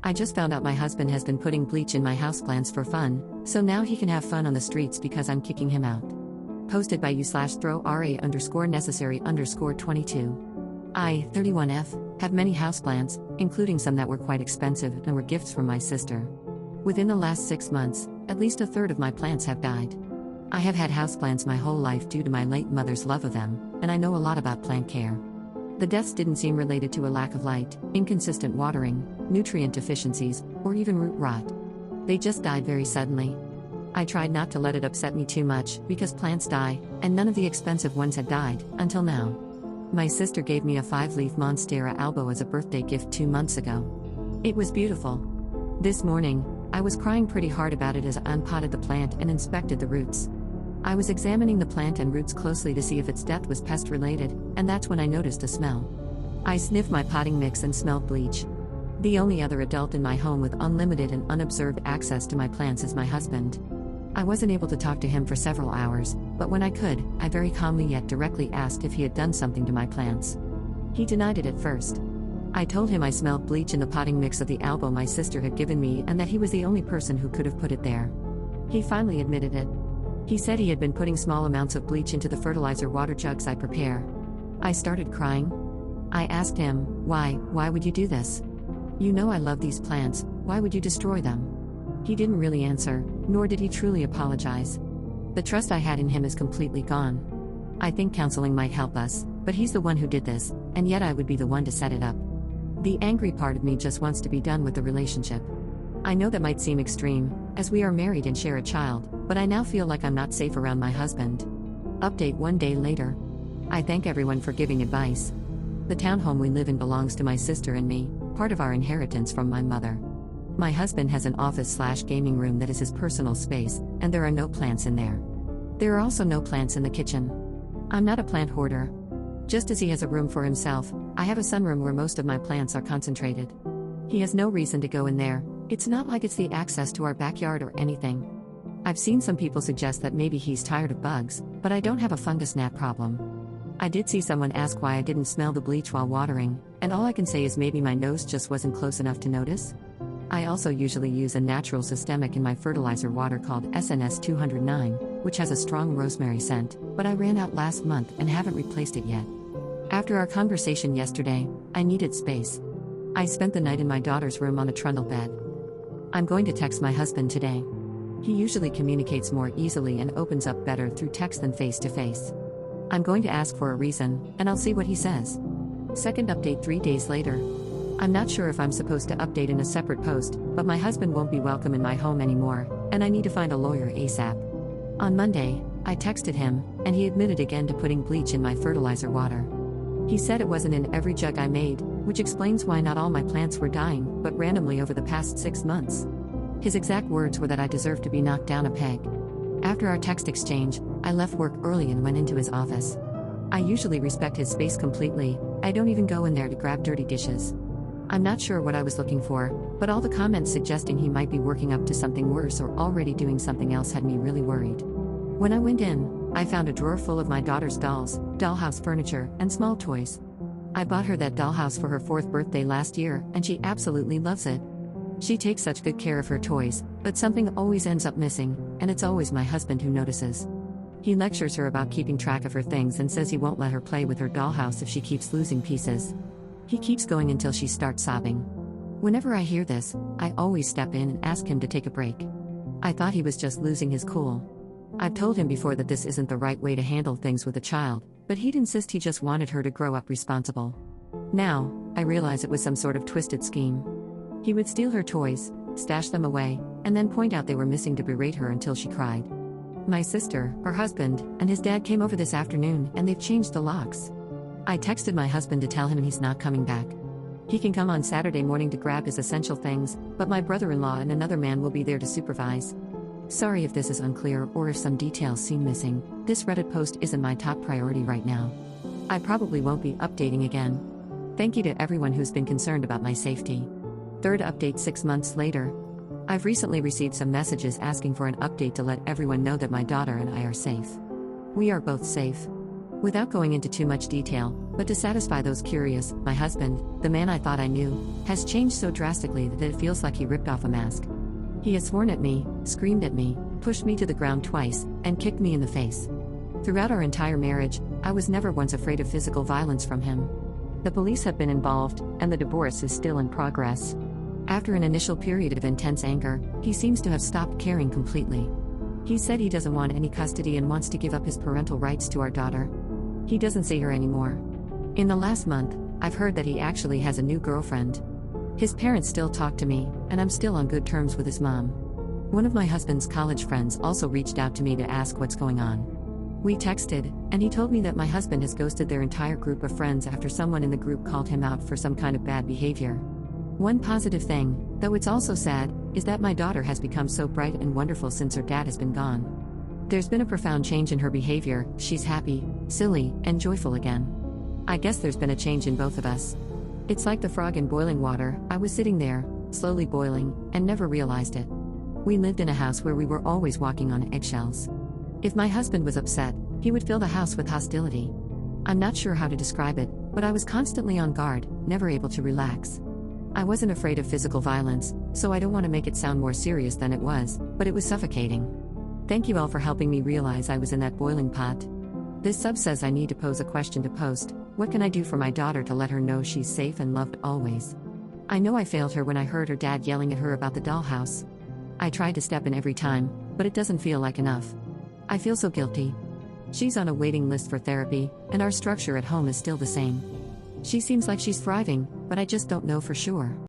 I just found out my husband has been putting bleach in my houseplants for fun, so now he can have fun on the streets because I'm kicking him out. Posted by u/throw_necessary_22. I, 31F, have many houseplants, including some that were quite expensive and were gifts from my sister. Within the last 6 months, at least a third of my plants have died. I have had houseplants my whole life due to my late mother's love of them, and I know a lot about plant care. The deaths didn't seem related to a lack of light, inconsistent watering, nutrient deficiencies, or even root rot. They just died very suddenly. I tried not to let it upset me too much, because plants die, and none of the expensive ones had died, until now. My sister gave me a 5-leaf Monstera albo as a birthday gift 2 months ago. It was beautiful. This morning, I was crying pretty hard about it as I unpotted the plant and inspected the roots. I was examining the plant and roots closely to see if its death was pest-related, and that's when I noticed a smell. I sniffed my potting mix and smelled bleach. The only other adult in my home with unlimited and unobserved access to my plants is my husband. I wasn't able to talk to him for several hours, but when I could, I very calmly yet directly asked if he had done something to my plants. He denied it at first. I told him I smelled bleach in the potting mix of the albo my sister had given me and that he was the only person who could have put it there. He finally admitted it. He said he had been putting small amounts of bleach into the fertilizer water jugs I prepare. I started crying. I asked him, why would you do this? You know I love these plants, why would you destroy them? He didn't really answer, nor did he truly apologize. The trust I had in him is completely gone. I think counseling might help us, but he's the one who did this, and yet I would be the one to set it up. The angry part of me just wants to be done with the relationship. I know that might seem extreme, as we are married and share a child, but I now feel like I'm not safe around my husband. Update 1 day later. I thank everyone for giving advice. The townhome we live in belongs to my sister and me, part of our inheritance from my mother. My husband has an office/gaming room that is his personal space, and there are no plants in there. There are also no plants in the kitchen. I'm not a plant hoarder. Just as he has a room for himself, I have a sunroom where most of my plants are concentrated. He has no reason to go in there. It's not like it's the access to our backyard or anything. I've seen some people suggest that maybe he's tired of bugs, but I don't have a fungus gnat problem. I did see someone ask why I didn't smell the bleach while watering, and all I can say is maybe my nose just wasn't close enough to notice. I also usually use a natural systemic in my fertilizer water called SNS 209, which has a strong rosemary scent, but I ran out last month and haven't replaced it yet. After our conversation yesterday, I needed space. I spent the night in my daughter's room on a trundle bed. I'm going to text my husband today. He usually communicates more easily and opens up better through text than face-to-face. I'm going to ask for a reason, and I'll see what he says. Second update 3 days later. I'm not sure if I'm supposed to update in a separate post, but my husband won't be welcome in my home anymore, and I need to find a lawyer ASAP. On Monday, I texted him, and he admitted again to putting bleach in my fertilizer water. He said it wasn't in every jug I made, which explains why not all my plants were dying, but randomly over the past 6 months. His exact words were that I deserved to be knocked down a peg. After our text exchange, I left work early and went into his office. I usually respect his space completely. I don't even go in there to grab dirty dishes. I'm not sure what I was looking for, but all the comments suggesting he might be working up to something worse or already doing something else had me really worried. When I went in, I found a drawer full of my daughter's dolls, dollhouse furniture, and small toys. I bought her that dollhouse for her 4th birthday last year, and she absolutely loves it. She takes such good care of her toys, but something always ends up missing, and it's always my husband who notices. He lectures her about keeping track of her things and says he won't let her play with her dollhouse if she keeps losing pieces. He keeps going until she starts sobbing. Whenever I hear this, I always step in and ask him to take a break. I thought he was just losing his cool. I've told him before that this isn't the right way to handle things with a child, but he'd insist he just wanted her to grow up responsible. Now, I realize it was some sort of twisted scheme. He would steal her toys, stash them away, and then point out they were missing to berate her until she cried. My sister, her husband, and his dad came over this afternoon, and they've changed the locks. I texted my husband to tell him he's not coming back. He can come on Saturday morning to grab his essential things, but my brother-in-law and another man will be there to supervise. Sorry if this is unclear or if some details seem missing. This Reddit post isn't my top priority right now. I probably won't be updating again. Thank you to everyone who's been concerned about my safety. Third update 6 months later. I've recently received some messages asking for an update to let everyone know that my daughter and I are safe. We are both safe. Without going into too much detail, but to satisfy those curious, my husband, the man I thought I knew, has changed so drastically that it feels like he ripped off a mask. He has sworn at me, screamed at me, pushed me to the ground twice, and kicked me in the face. Throughout our entire marriage, I was never once afraid of physical violence from him. The police have been involved, and the divorce is still in progress. After an initial period of intense anger, he seems to have stopped caring completely. He said he doesn't want any custody and wants to give up his parental rights to our daughter. He doesn't see her anymore. In the last month, I've heard that he actually has a new girlfriend. His parents still talk to me, and I'm still on good terms with his mom. One of my husband's college friends also reached out to me to ask what's going on. We texted, and he told me that my husband has ghosted their entire group of friends after someone in the group called him out for some kind of bad behavior. One positive thing, though it's also sad, is that my daughter has become so bright and wonderful since her dad has been gone. There's been a profound change in her behavior. She's happy, silly, and joyful again. I guess there's been a change in both of us. It's like the frog in boiling water. I was sitting there, slowly boiling, and never realized it. We lived in a house where we were always walking on eggshells. If my husband was upset, he would fill the house with hostility. I'm not sure how to describe it, but I was constantly on guard, never able to relax. I wasn't afraid of physical violence, so I don't want to make it sound more serious than it was, but it was suffocating. Thank you all for helping me realize I was in that boiling pot. This sub says I need to pose a question to post. What can I do for my daughter to let her know she's safe and loved always? I know I failed her when I heard her dad yelling at her about the dollhouse. I tried to step in every time, but it doesn't feel like enough. I feel so guilty. She's on a waiting list for therapy, and our structure at home is still the same. She seems like she's thriving, but I just don't know for sure.